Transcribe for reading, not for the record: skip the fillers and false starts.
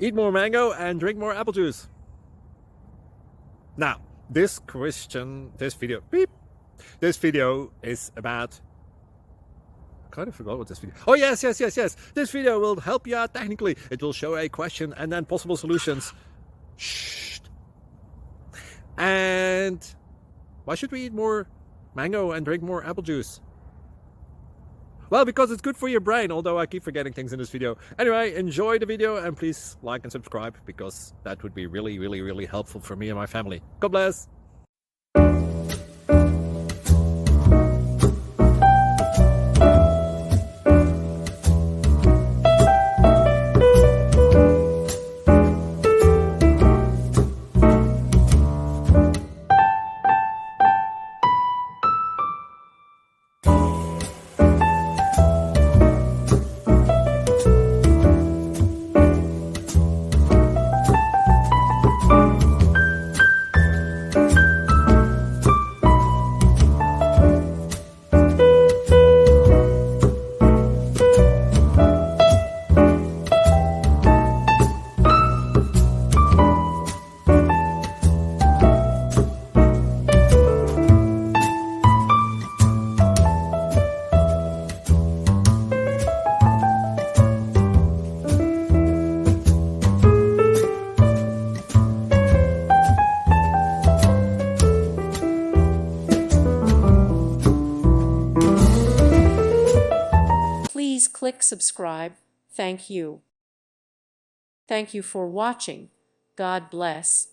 Eat more mango and drink more apple juice. Now, this video is about... I kind of forgot what this video... Oh, yes. This video will help you out technically. It will show a question and then possible solutions. Shh. And why should we eat more mango and drink more apple juice? Well, because it's good for your brain, although I keep forgetting things in this video. Anyway, enjoy the video and please like and subscribe, because that would be really helpful for me and my family. God bless! Please click subscribe. Thank you. Thank you for watching. God bless.